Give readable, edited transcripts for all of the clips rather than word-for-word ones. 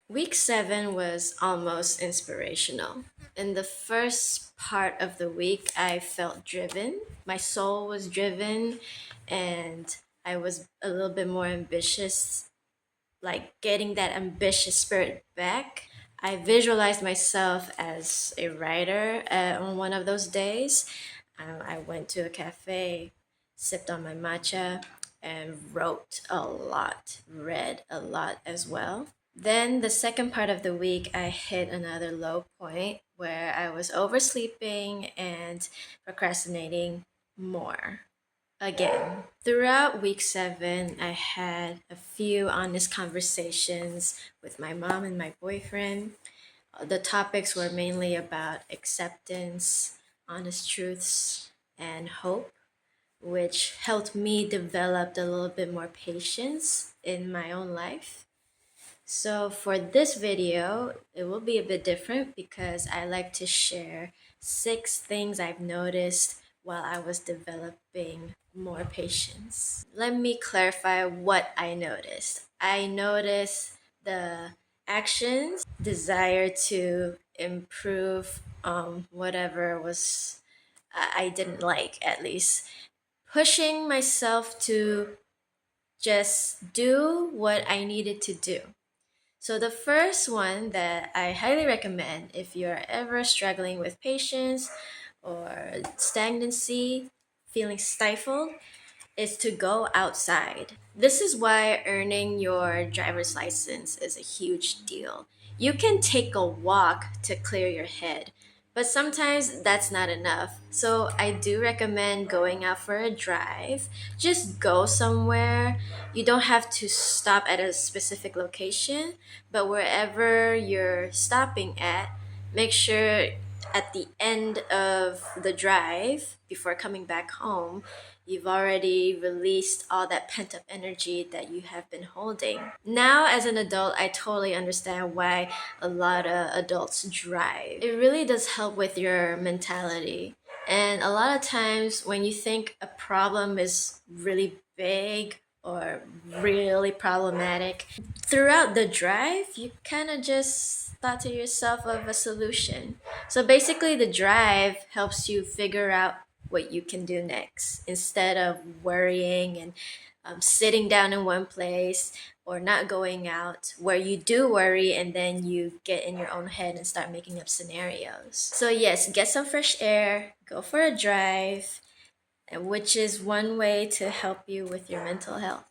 Week 7 was almost inspirational. In the first part of the week, I felt driven. My soul was driven, and I was a little bit more ambitious, like getting that ambitious spirit back. I visualized myself as a writer on one of those days. I went to a cafe, sipped on my matcha, and wrote a lot, read a lot as well. Then the second part of the week, I hit another low point where I was oversleeping and procrastinating more again. Throughout week 7, I had a few honest conversations with my mom and my boyfriend. The topics were mainly about acceptance, honest truths, and hope, which helped me develop a little bit more patience in my own life. So for this video, it will be a bit different because I like to share 6 things I've noticed while I was developing more patience. Let me clarify what I noticed. I noticed the actions, desire to improve whatever was I didn't like, at least pushing myself to just do what I needed to do. So, the first one that I highly recommend if you're ever struggling with patience or stagnancy, feeling stifled, is to go outside. This is why earning your driver's license is a huge deal. You can take a walk to clear your head, but sometimes that's not enough. So I do recommend going out for a drive. Just go somewhere. You don't have to stop at a specific location, but wherever you're stopping at, make sure at the end of the drive before coming back home, you've already released all that pent up energy that you have been holding. Now, as an adult, I totally understand why a lot of adults drive. It really does help with your mentality. And a lot of times, when you think a problem is really big or really problematic, throughout the drive, you kind of just thought to yourself of a solution. So basically, the drive helps you figure out what you can do next instead of worrying and sitting down in one place or not going out where you do worry and then you get in your own head and start making up scenarios. So, yes, get some fresh air, go for a drive, which is one way to help you with your mental health.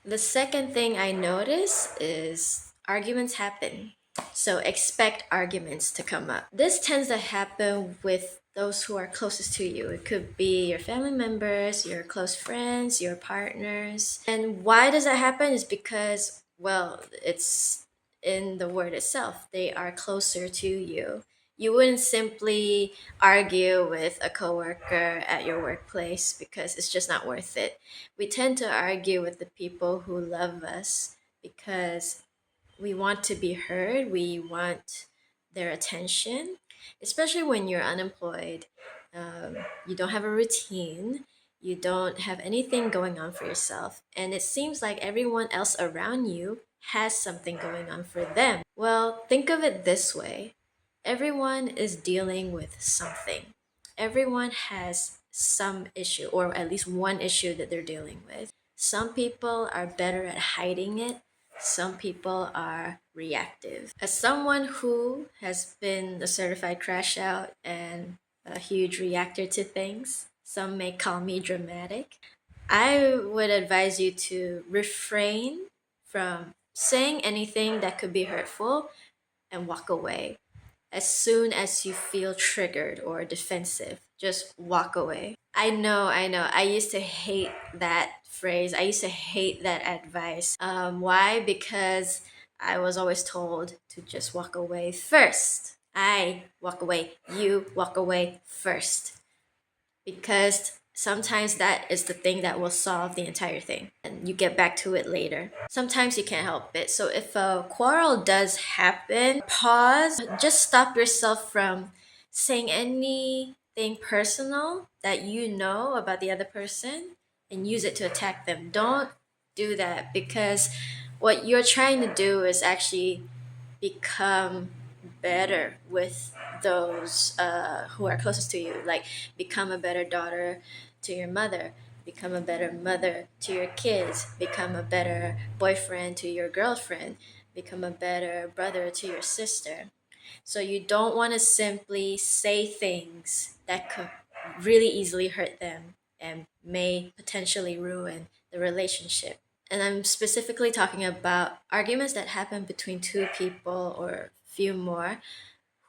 The second thing I notice is arguments happen. So expect arguments to come up. This tends to happen with those who are closest to you. It could be your family members, your close friends, your partners. And why does that happen? Is because, well, it's in the word itself. They are closer to you. You wouldn't simply argue with a coworker at your workplace because it's just not worth it. We tend to argue with the people who love us because we want to be heard, we want their attention, especially when you're unemployed. You don't have a routine, you don't have anything going on for yourself, and it seems like everyone else around you has something going on for them. Well, think of it this way: everyone is dealing with something. Everyone has some issue, or at least one issue that they're dealing with. Some people are better at hiding it, some people are reactive. As someone who has been a certified crash out and a huge reactor to things, some may call me dramatic. I would advise you to refrain from saying anything that could be hurtful and walk away. As soon as you feel triggered or defensive, just walk away. I know. I used to hate that phrase. I used to hate that advice. Why? Because I was always told to just walk away first. I walk away, you walk away first, because sometimes that is the thing that will solve the entire thing and you get back to it later. Sometimes you can't help it. So if a quarrel does happen, pause, just stop yourself from saying anything personal that you know about the other person and use it to attack them. Don't do that because, What you're trying to do is actually become better with those who are closest to you. Like, become a better daughter to your mother, become a better mother to your kids, become a better boyfriend to your girlfriend, become a better brother to your sister. So you don't want to simply say things that could really easily hurt them and may potentially ruin the relationship. And I'm specifically talking about arguments that happen between two people or few more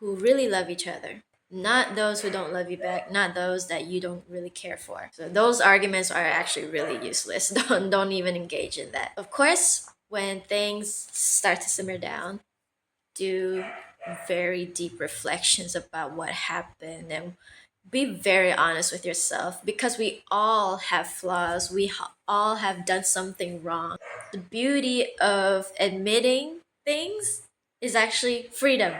who really love each other. Not those who don't love you back, not those that you don't really care for. So those arguments are actually really useless. Don't even engage in that. Of course, when things start to simmer down, do very deep reflections about what happened and be very honest with yourself, because we all have flaws. All have done something wrong. The beauty of admitting things is actually freedom.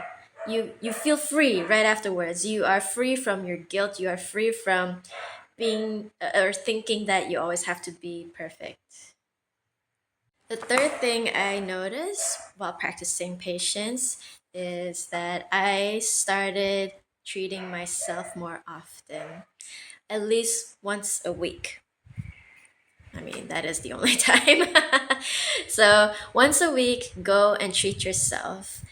You feel free right afterwards. You are free from your guilt. You are free from being or thinking that you always have to be perfect. The third thing I noticed while practicing patience is that I started treating myself more often, at least once a week. I mean, that is the only time. So, once a week, go and treat yourself.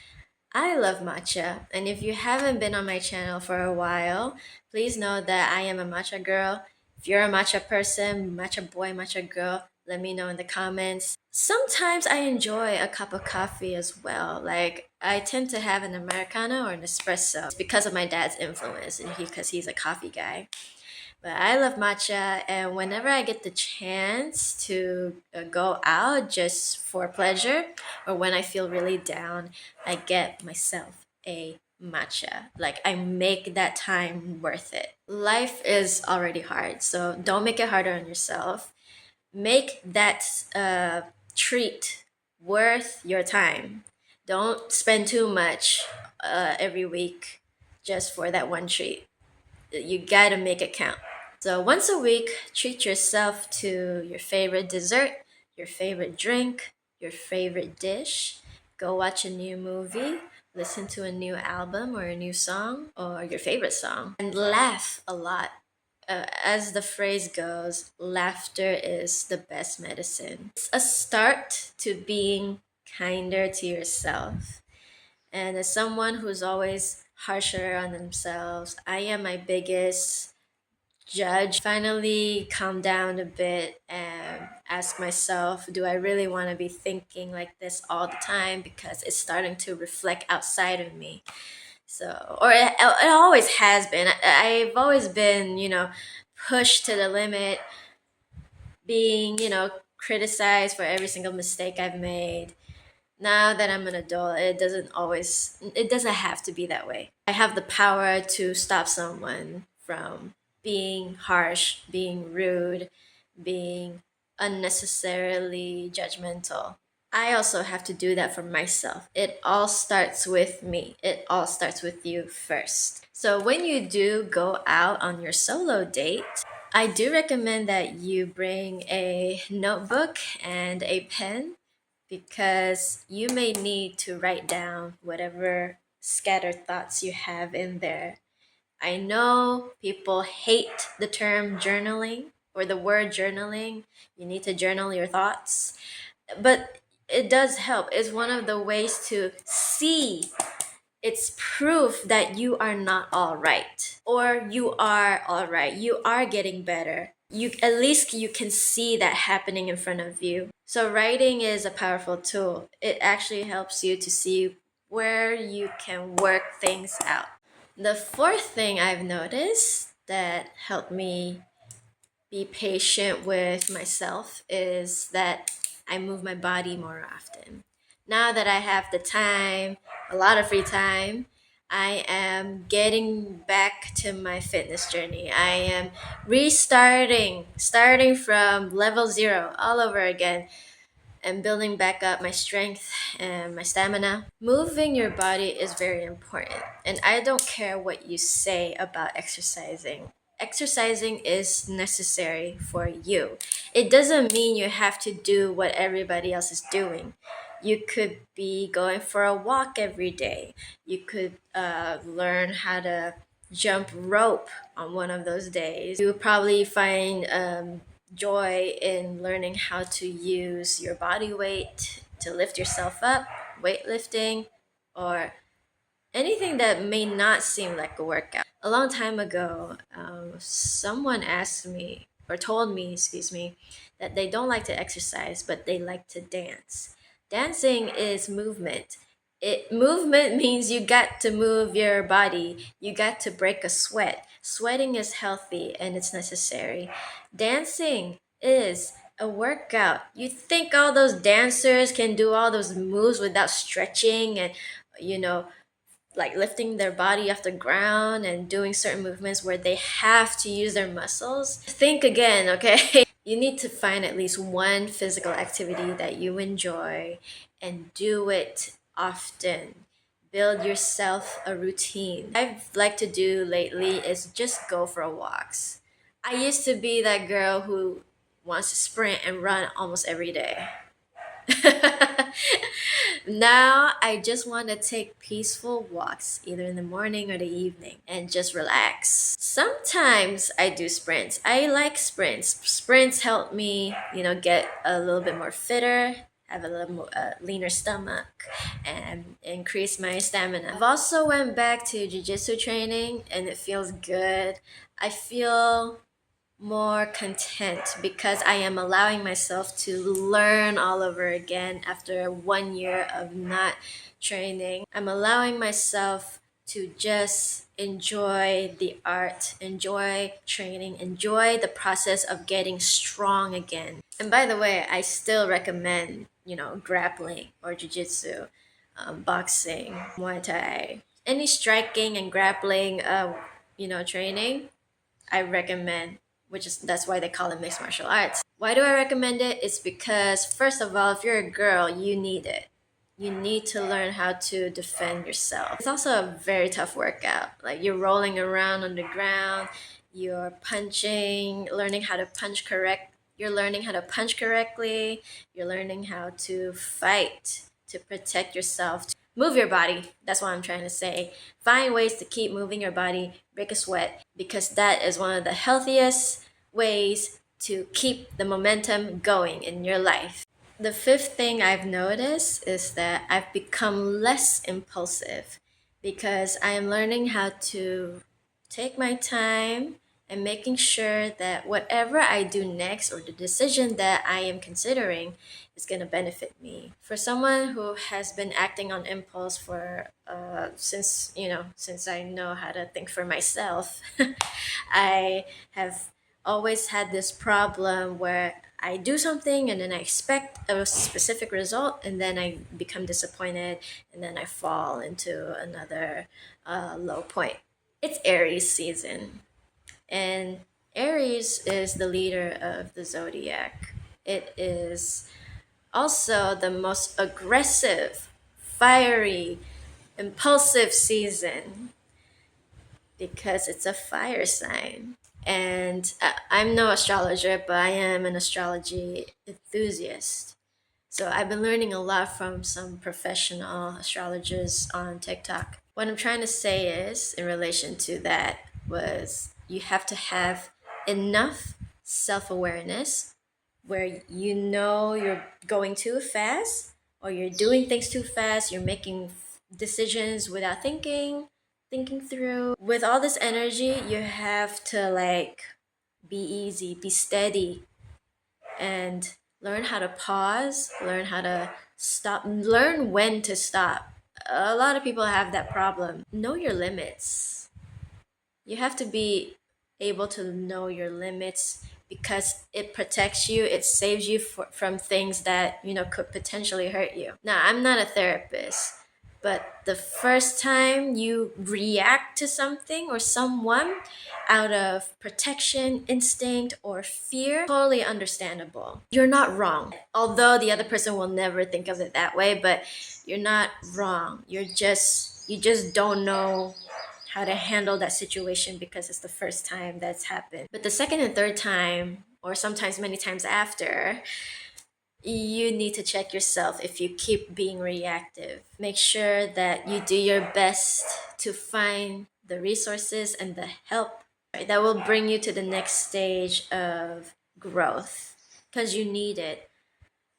I love matcha, and if you haven't been on my channel for a while, please know that I am a matcha girl. If you're a matcha person, matcha boy, matcha girl, let me know in the comments. Sometimes I enjoy a cup of coffee as well. Like, I tend to have an Americano or an espresso. It's because of my dad's influence, and because he's a coffee guy. But I love matcha, and whenever I get the chance to go out just for pleasure, or when I feel really down, I get myself a matcha. Like, I make that time worth it. Life is already hard, so don't make it harder on yourself. Make that treat worth your time. Don't spend too much every week just for that one treat. You gotta make it count. So once a week, treat yourself to your favorite dessert, your favorite drink, your favorite dish. Go watch a new movie, listen to a new album or a new song or your favorite song, and laugh a lot. As the phrase goes, laughter is the best medicine. It's a start to being kinder to yourself. And as someone who's always harsher on themselves, I am my biggest judge. Finally calm down a bit and ask myself, do I really want to be thinking like this all the time? Because it's starting to reflect outside of me. So, or it always has been. I've always been, pushed to the limit, being, criticized for every single mistake I've made. Now that I'm an adult, it doesn't have to be that way. I have the power to stop someone from being harsh, being rude, being unnecessarily judgmental. I also have to do that for myself. It all starts with me. It all starts with you first. So when you do go out on your solo date, I do recommend that you bring a notebook and a pen, because you may need to write down whatever scattered thoughts you have in there. I know people hate the term journaling or the word journaling. You need to journal your thoughts, but it does help. It's one of the ways to see. It's proof that you are not all right, or you are all right. You are getting better. You, at least you can see that happening in front of you. So writing is a powerful tool. It actually helps you to see where you can work things out. The fourth thing I've noticed that helped me be patient with myself is that I move my body more often. Now that I have the time, a lot of free time, I am getting back to my fitness journey. I am starting from level zero all over again, and building back up my strength and my stamina. Moving your body is very important, and I don't care what you say about exercising. exercising is necessary for you. It doesn't mean you have to do what everybody else is doing. You could be going for a walk every day. You could learn how to jump rope on one of those days. You would probably find joy in learning how to use your body weight to lift yourself up, weightlifting, or anything that may not seem like a workout. A long time ago, someone asked me, or told me, excuse me, that they don't like to exercise, but they like to dance. Dancing is movement. Movement means you got to move your body. You got to break a sweat. Sweating is healthy and it's necessary. Dancing is a workout. You think all those dancers can do all those moves without stretching and you know like lifting their body off the ground and doing certain movements where they have to use their muscles? Think again, okay? You need to find at least one physical activity that you enjoy and do it often. Build yourself a routine. I've like to do lately is just go for walks. I used to be that girl who wants to sprint and run almost every day. Now I just want to take peaceful walks either in the morning or the evening and just relax. Sometimes I do sprints. I like sprints. Sprints help me, get a little bit more fitter, have a little more leaner stomach, and increase my stamina. I've also went back to jiu-jitsu training and it feels good. I feel more content because I am allowing myself to learn all over again after 1 year of not training. I'm allowing myself to just enjoy the art, enjoy training, enjoy the process of getting strong again. And by the way, I still recommend, grappling or jiu-jitsu, boxing, Muay Thai, any striking and grappling, training. I recommend, which is that's why they call it mixed martial arts. Why do I recommend it? It's because first of all, if you're a girl, you need it. You need to learn how to defend yourself. It's also a very tough workout. Like you're rolling around on the ground, you're punching, learning how to punch correct. You're learning how to punch correctly. You're learning how to fight to protect yourself. Move your body. That's what I'm trying to say. Find ways to keep moving your body, break a sweat, because that is one of the healthiest ways to keep the momentum going in your life. The fifth thing I've noticed is that I've become less impulsive because I am learning how to take my time and making sure that whatever I do next or the decision that I am considering is going to benefit me. For someone who has been acting on impulse for since I know how to think for myself, I have always had this problem where I do something and then I expect a specific result and then I become disappointed and then I fall into another low point. It's Aries season, and Aries is the leader of the zodiac. It is also the most aggressive, fiery, impulsive season because it's a fire sign. And I'm no astrologer, but I am an astrology enthusiast. So I've been learning a lot from some professional astrologers on TikTok. What I'm trying to say is, in relation to that, was you have to have enough self awareness where you know you're going too fast or you're doing things too fast, you're making decisions without thinking through. With all this energy, you have to be easy, be steady, and learn how to pause, learn how to stop, learn when to stop. A lot of people have that problem. Know your limits. You have to be able to know your limits because it protects you, it saves you from things that could potentially hurt you. Now, I'm not a therapist, but the first time you react to something or someone out of protection, instinct, or fear, totally understandable. You're not wrong. Although the other person will never think of it that way, but you're not wrong. You just don't know how to handle that situation because it's the first time that's happened. But the second and third time, or sometimes many times after, you need to check yourself if you keep being reactive. Make sure that you do your best to find the resources and the help that will bring you to the next stage of growth because you need it.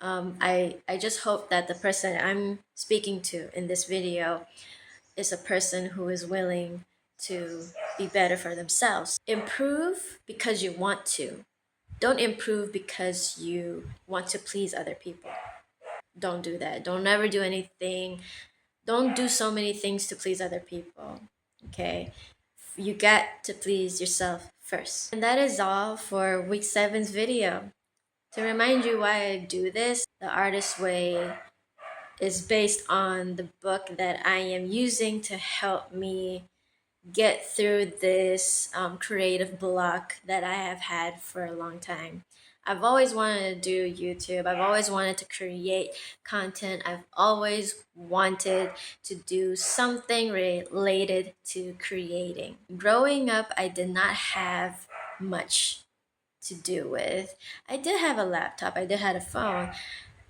I just hope that the person I'm speaking to in this video is a person who is willing to be better for themselves. Improve because you want to. Don't improve because you want to please other people. Don't do that. Don't ever do anything. Don't do so many things to please other people. Okay? You got to please yourself first. And that is all for week seven's video. To remind you why I do this, the artist way is based on the book that I am using to help me get through this creative block that I have had for a long time. I've always wanted to do YouTube. I've always wanted to create content. I've always wanted to do something related to creating. Growing up, I did not have much to do with. I did have a laptop, I did have a phone,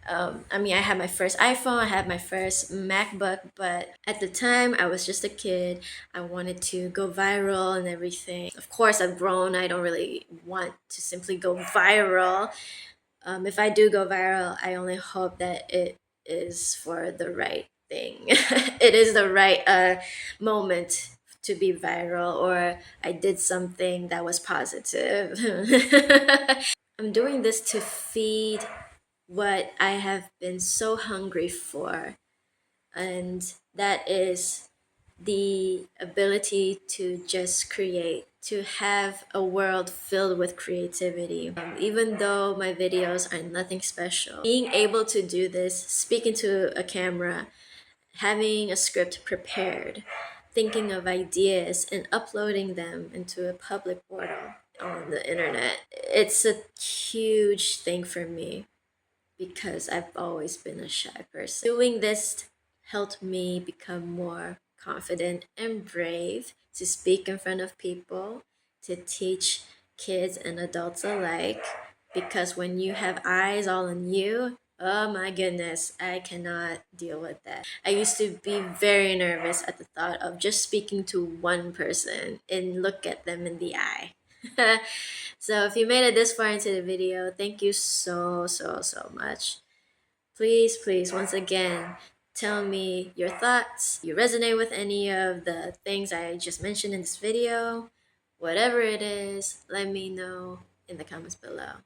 I mean, I had my first iPhone, I had my first MacBook, but at the time I was just a kid. I wanted to go viral and everything. Of course, I've grown. I don't really want to simply go viral. If I do go viral, I only hope that it is for the right thing. It is the right moment to be viral, or I did something that was positive. I'm doing this to feed what I have been so hungry for, and that is the ability to just create, to have a world filled with creativity. Even though my videos are nothing special, being able to do this, speaking to a camera, having a script prepared, thinking of ideas, and uploading them into a public portal on the internet, it's a huge thing for me because I've always been a shy person. Doing this helped me become more confident and brave to speak in front of people, to teach kids and adults alike. Because when you have eyes all on you, oh my goodness, I cannot deal with that. I used to be very nervous at the thought of just speaking to one person and look at them in the eye. So if you made it this far into the video, thank you so much. Please, please, once again, tell me your thoughts. You resonate with any of the things I just mentioned in this video. Whatever it is, let me know in the comments below.